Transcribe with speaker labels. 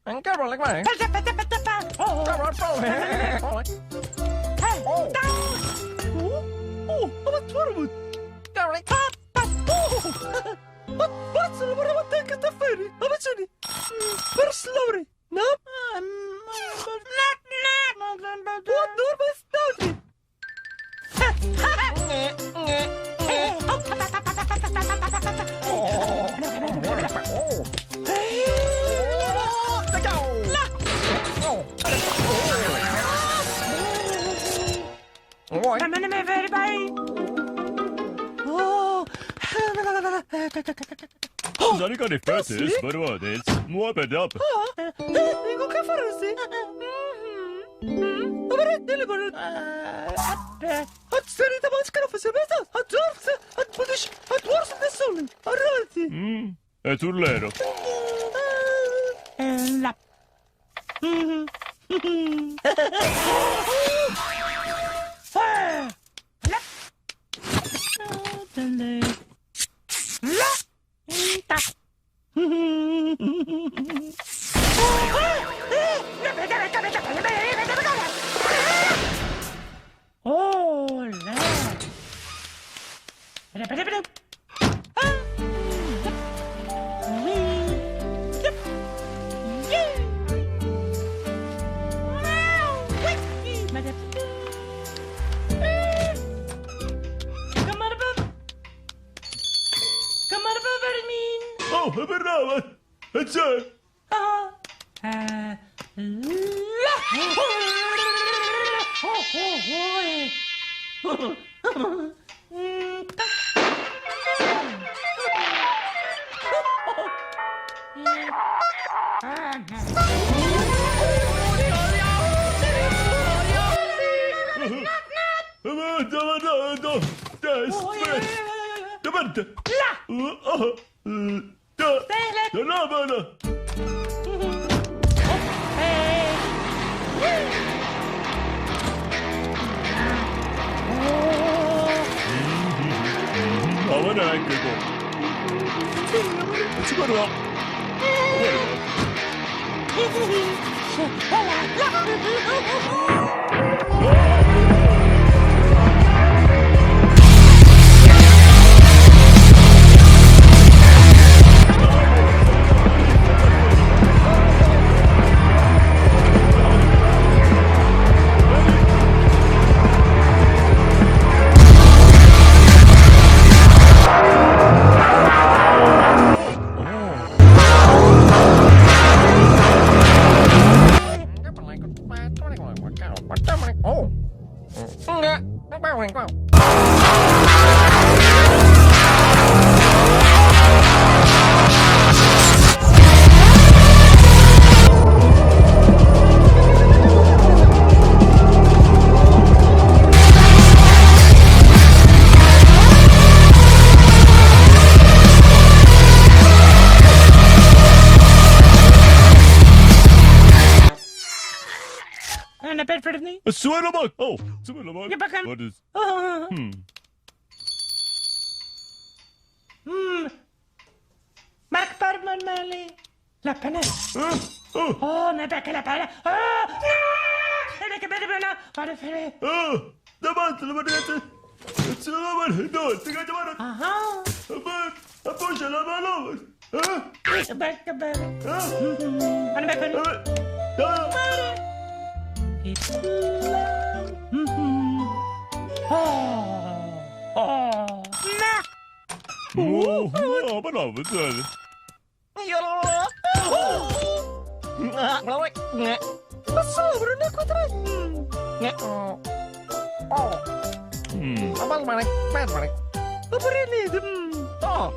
Speaker 1: Enggak boleh main.
Speaker 2: Wat wordt Wat zullen we wat denken te ferry? Wat zullen we slowly? Nap? Wat doorbells nou?
Speaker 3: Sorry, got it first, but what is more bed up?
Speaker 2: Pingu que farsi? Amore, dele bol. At seri de baş kara fese besa. At dorse, at budish, at worse de solun. Arrati.
Speaker 3: È turlero.
Speaker 2: La. Oh, la.
Speaker 3: Oh, brava! E c'è! Davanti! Havana anche qua. Ci guarda.
Speaker 2: En een bed voor het niet?
Speaker 3: Een zwirrelbak! Oh, zwirrelbak.
Speaker 2: Je bak hem.
Speaker 3: Wat is...
Speaker 2: Mark Parman Mali. La penne.
Speaker 3: Oh,
Speaker 2: Oh, ne becca la pelle. Oh, no! En ik ben er bijna. Wat een verre.
Speaker 3: oh, davanti, davanti. Het zullen we maar door. Te gaan maar.
Speaker 2: Aha.
Speaker 3: Maar, appoggia la mano.
Speaker 2: Ik ben er bijna. Wat een becca.
Speaker 3: Oh, bravo, dai.
Speaker 2: Sobre na quadra.
Speaker 1: Abang balik, balik.
Speaker 2: Apa ini?
Speaker 1: Oh.